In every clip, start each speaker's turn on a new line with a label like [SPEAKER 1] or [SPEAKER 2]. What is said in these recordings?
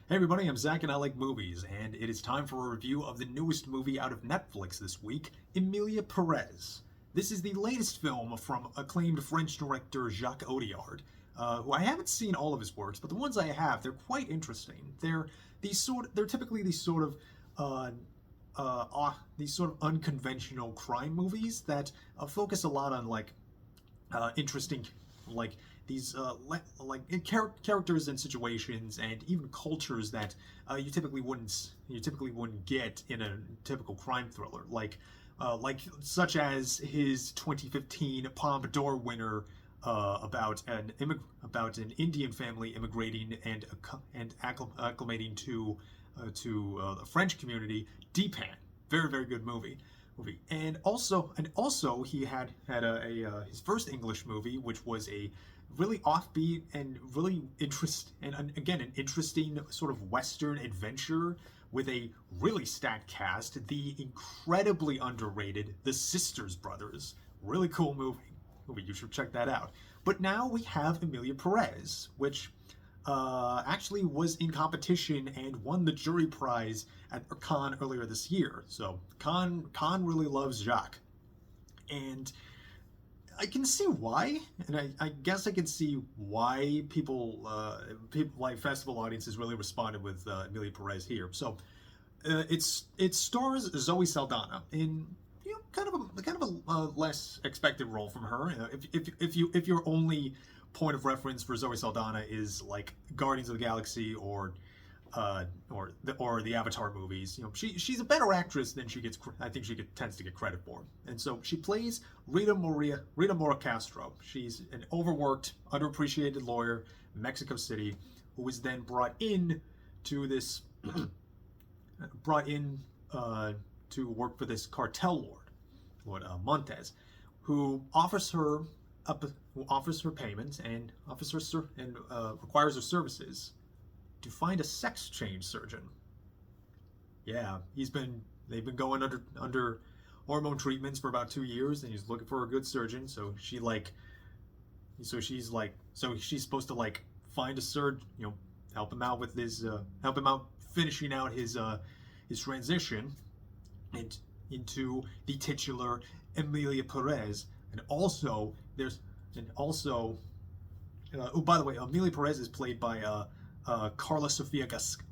[SPEAKER 1] Hey everybody, I'm Zach and I like movies, and it is time for a review of the newest movie out of Netflix this week, Emilia Perez. This is the latest film from acclaimed French director Jacques Audiard, who I haven't seen all of his works, but the ones I have, they're quite interesting. They're typically these sort of unconventional crime movies that focus a lot on interesting like these characters and situations and even cultures that you typically wouldn't get in a typical crime thriller, such as his 2015 Palme d'Or winner about an Indian family immigrating and acclimating to the French community, Deepan. Very, very good movie. And also he had his first English movie, which was a really offbeat and really an interesting sort of Western adventure with a really stacked cast. The incredibly underrated The Sisters Brothers. Really cool movie. You should check that out. But now we have Emilia Perez, which actually was in competition and won the jury prize at Cannes earlier this year. So Cannes really loves Jacques, and I can see why, and I guess I can see why people like festival audiences really responded with Emilia Perez here. So it stars Zoe Saldana in kind of a less expected role from her. If your only point of reference for Zoe Saldana is like Guardians of the Galaxy or the Avatar movies, she's a better actress than tends to get credit for. And so she plays Rita Mora Castro. She's an overworked, underappreciated lawyer in Mexico City who was then brought in to work for this cartel lord, Montez, who offers her payment and requires her services to find a sex change surgeon. Yeah, they've been going under hormone treatments for about 2 years, and he's looking for a good surgeon. So she's supposed to find a surgeon, help him out finishing out his transition and into the titular Emilia Perez. And also, by the way, Emilia Perez is played by Karla Sofia Gascón,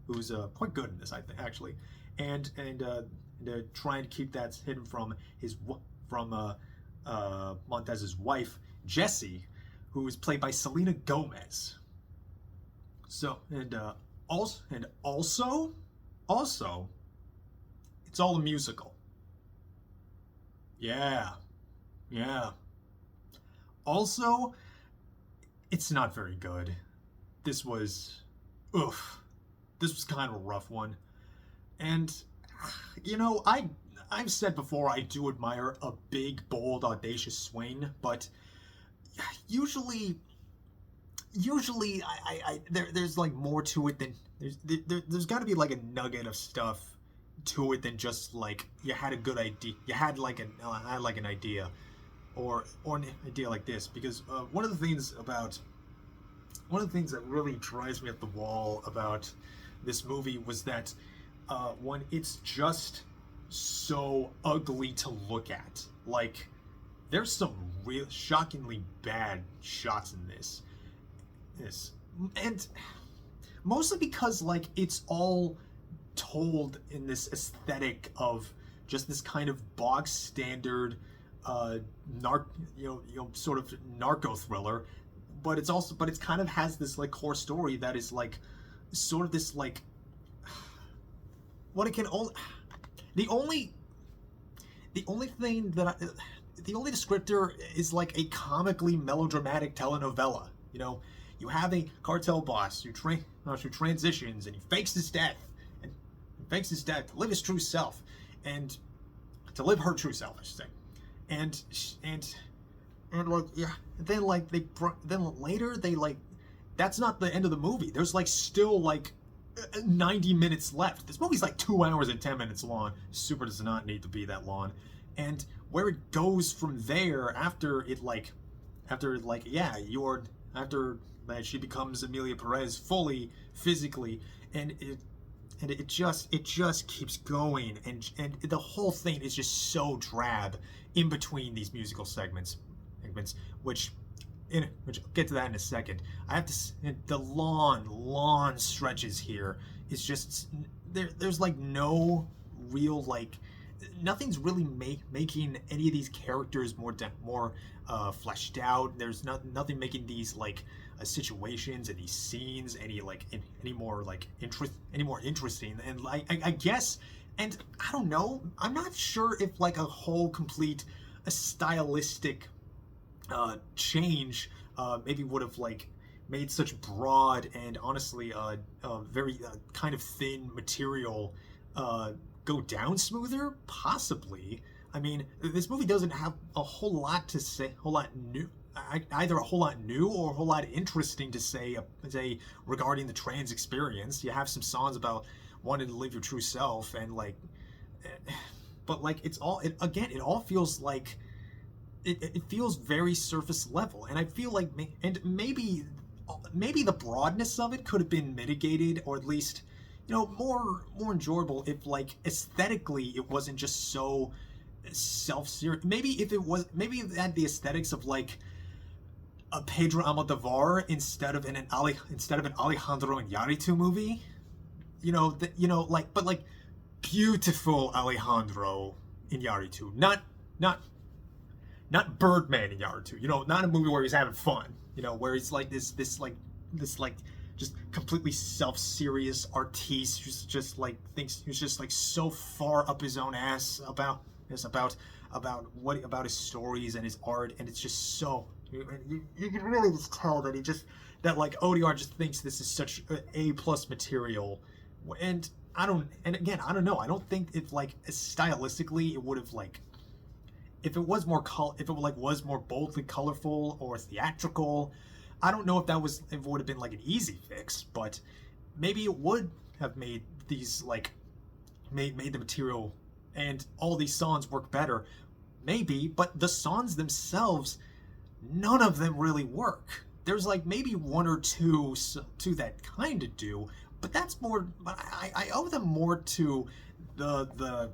[SPEAKER 1] who's quite good in this, I think, actually, and trying to keep that hidden from Montez's wife Jessie, who is played by Selena Gomez. So also, it's all a musical. Yeah. Also, it's not very good. This was kind of a rough one. And, I've said before I do admire a big, bold, audacious swing, but usually there's more to it than there's got to be a nugget of stuff to it than just you had a good idea, you had an idea, or an idea like this. Because one of the things that really drives me up the wall about this movie was that it's just so ugly to look at. There's some real shockingly bad shots in this, and mostly because it's all told in this aesthetic of just this kind of bog standard sort of narco thriller, but it's kind of has this core story that is sort of this what it can only the only descriptor is a comically melodramatic telenovela. You have a cartel boss who transitions and he fakes his death to live his true self, and to live her true self, I should say. And later that's not the end of the movie. There's still 90 minutes left. This movie's 2 hours and 10 minutes long. Super does not need to be that long. And where it goes from there after that she becomes Emilia Perez fully physically, and it just keeps going, and the whole thing is just so drab in between these musical segments, which I'll get to that in a second. I have to the lawn stretches here is just there's like no real like nothing's really making any of these characters more fleshed out. There's nothing making these like situations and these scenes any more interesting. And like I guess, and I don't know, I'm not sure if like a whole complete stylistic change maybe would have like made such broad and honestly very kind of thin material go down smoother, possibly. I mean, this movie doesn't have a whole lot to say, either a whole lot new or a whole lot interesting to say regarding the trans experience. You have some songs about wanting to live your true self, and like, but like it all feels like it feels very surface level, and I feel like maybe the broadness of it could have been mitigated, or at least more enjoyable if like aesthetically it wasn't just so self-serious. Maybe if it had the aesthetics of like a Pedro Almodovar instead of an Alejandro Iñárritu movie, but like beautiful Alejandro Iñárritu, not Birdman Iñárritu, not a movie where he's having fun, where he's like this just completely self-serious artiste who's just like thinks who's just like so far up his own ass about his stories and his art, and it's just so you can really just tell that like Audiard just thinks this is such A+ material, and I don't know, I don't think it's like stylistically it would have like, if it was more more boldly colorful or theatrical, I don't know if it would have been like an easy fix, but maybe it would have made these like made the material and all these songs work better. Maybe, but the songs themselves, none of them really work. There's like maybe one or two that kind of do, but that's more. But I owe them more to the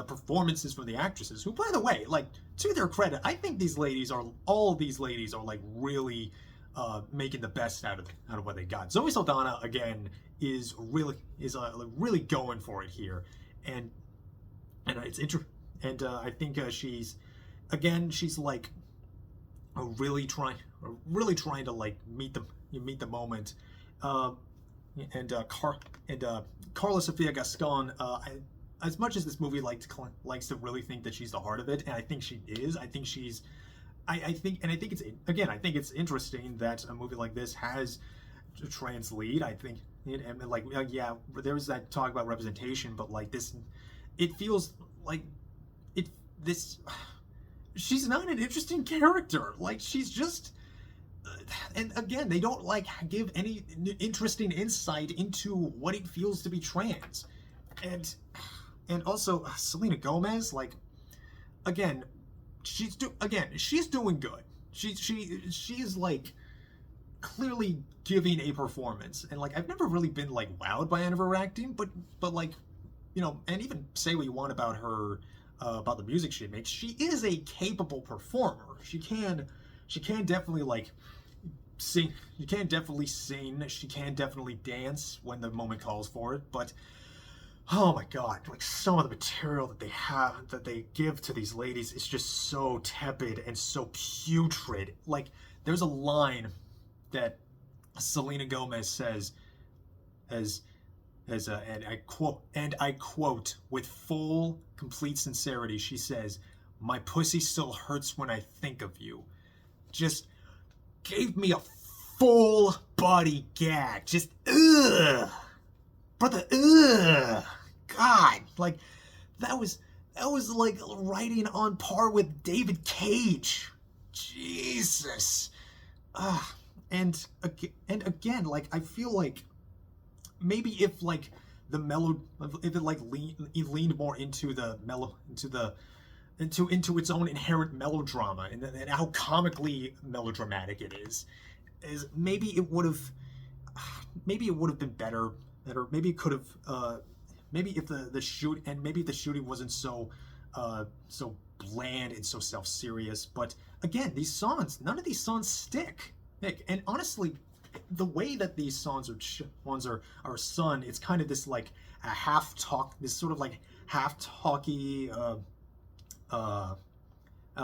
[SPEAKER 1] performances from the actresses, who, by the way, like, to their credit, I think all these ladies are like really making the best out of what they got. Zoe Saldana again is really going for it here, and it's interesting. And I think she's like really trying to like meet the moment. Karla Sofia Gascón, as much as this movie likes to really think that she's the heart of it, and I think she is. I think it's interesting that a movie like this has a trans lead. I think, and like, yeah, there was that talk about representation, but like this, it feels like she's not an interesting character. Like, she's just, and again, they don't like give any interesting insight into what it feels to be trans, and also Selena Gomez, like, again, she's doing good. She's like clearly giving a performance, and like, I've never really been like wowed by any of her acting, but like, and even say what you want about her, about the music she makes, she is a capable performer. She can definitely like sing. She can definitely sing. She can definitely dance when the moment calls for it. But oh my God, like, some of the material that they give to these ladies is just so tepid and so putrid. Like, there's a line that Selena Gomez says, and I quote with full, complete sincerity, she says, "My pussy still hurts when I think of you." Just gave me a full body gag. Just, ugh. Brother, ugh. God, like, that was like writing on par with David Cage. Jesus. And again, like, I feel like maybe if like if it like leaned more into its own inherent melodrama and how comically melodramatic it is, is maybe it would have been better. Maybe it could have. Maybe if the shooting wasn't so so bland and so self-serious. But again, these songs, none of these songs stick. Nick, and honestly, the way that these songs are sung, it's kind of this like a half talk, this sort of like half talky,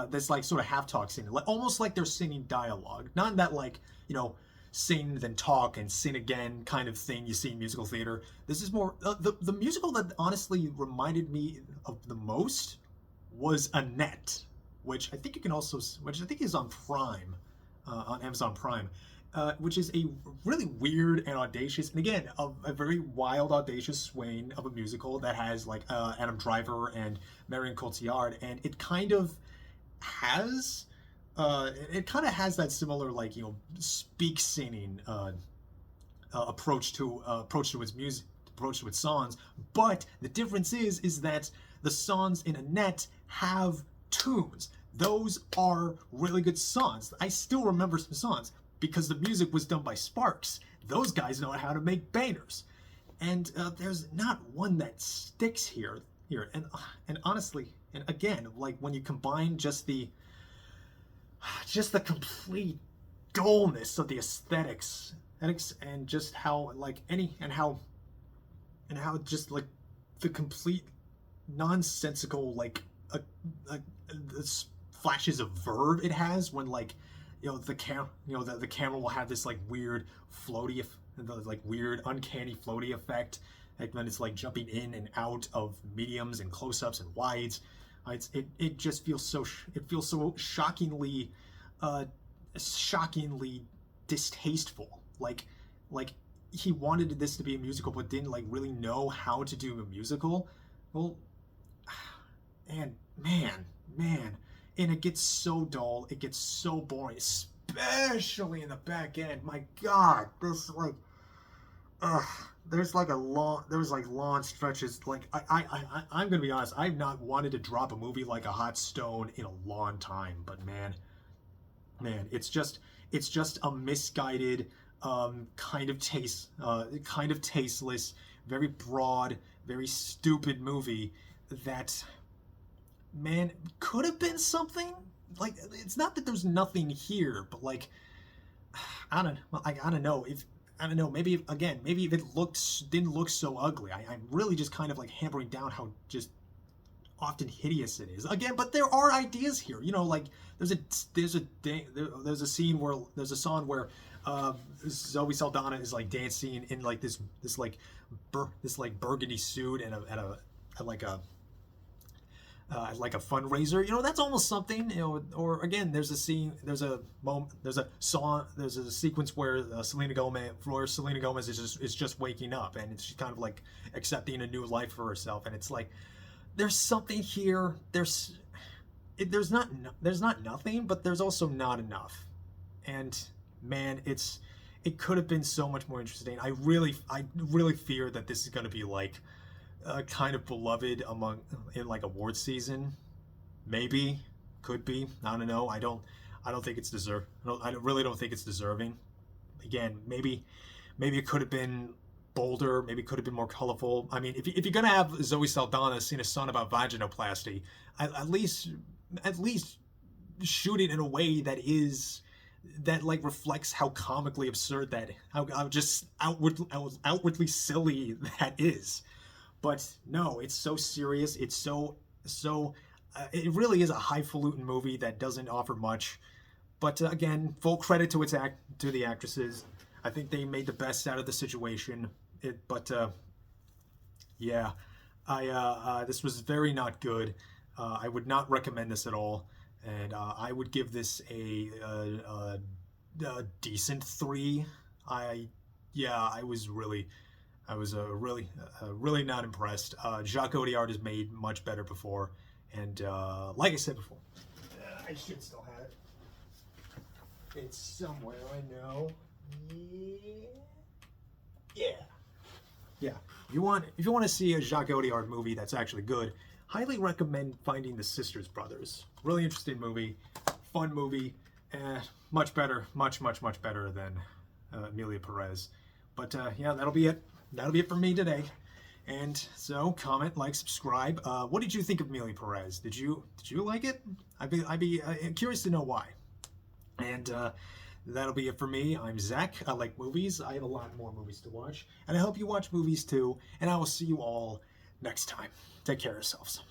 [SPEAKER 1] this like sort of half talk singing, like almost like they're singing dialogue, not that like sing then talk and sing again kind of thing you see in musical theater. This is more the musical that honestly reminded me of the most was Annette, which I think is on Prime, on Amazon Prime. Which is a really weird and audacious, and again, a very wild, audacious swing of a musical that has like Adam Driver and Marion Cotillard, and it kind of has that similar like speak singing approach to its music, approach to its songs. But the difference is that the songs in Annette have tunes. Those are really good songs. I still remember some songs because the music was done by Sparks. Those guys know how to make bangers, and there's not one that sticks here. And honestly, and again, like when you combine just the complete dullness of the aesthetics, and just how like how just like the complete nonsensical like flashes of verve it has when like the camera will have this like weird floaty, like weird uncanny floaty effect, like when it's like jumping in and out of mediums and close-ups and wides. It just feels so shockingly distasteful. Like he wanted this to be a musical but didn't like really know how to do a musical. Well, and man, and it gets so dull, it gets so boring, especially in the back end. My God, this like, there's like long stretches. Like I'm gonna be honest, I've not wanted to drop a movie like a hot stone in a long time. But man, it's just a misguided, kind of tasteless, very broad, very stupid movie that, man, could have been something. Like, it's not that there's nothing here, but like, I don't know if maybe if it didn't look so ugly. I'm really just kind of like hammering down how just often hideous it is. Again, but there are ideas here. Like there's a scene where there's a song where Zoe Saldana is like dancing in like this burgundy suit and like a fundraiser. That's almost something. Or again, there's a sequence where Selena Gomez is just waking up, and she's kind of like accepting a new life for herself, and it's like there's something here. There's not nothing, but there's also not enough. And man, it could have been so much more interesting. I really fear that this is going to be like kind of beloved in like award season. Maybe, could be. I don't know. I don't think it's deserved. I really don't think it's deserving. Again, maybe it could have been bolder. Maybe it could have been more colorful. I mean, if you're gonna have Zoe Saldana sing a song about vaginoplasty, at least shoot it in a way that like reflects how comically absurd how just outwardly silly that is. But no, it's so serious. It's so it really is a highfalutin movie that doesn't offer much. But again, full credit to the actresses. I think they made the best out of the situation. Yeah, this was very not good. I would not recommend this at all, and I would give this a decent 3. I was really not impressed. Jacques Audiard has made much better before, and like I said before, I should still have it. It's somewhere, I know. Yeah. If you want to see a Jacques Audiard movie that's actually good, highly recommend Finding the Sisters Brothers. Really interesting movie, fun movie. much better, much better than Emilia Perez. But yeah, that'll be it. That'll be it for me today. And so, comment, like, subscribe. What did you think of Emilia Perez? Did you like it? I'd be curious to know why. And that'll be it for me. I'm Zach. I like movies. I have a lot more movies to watch, and I hope you watch movies too. And I will see you all next time. Take care of yourselves.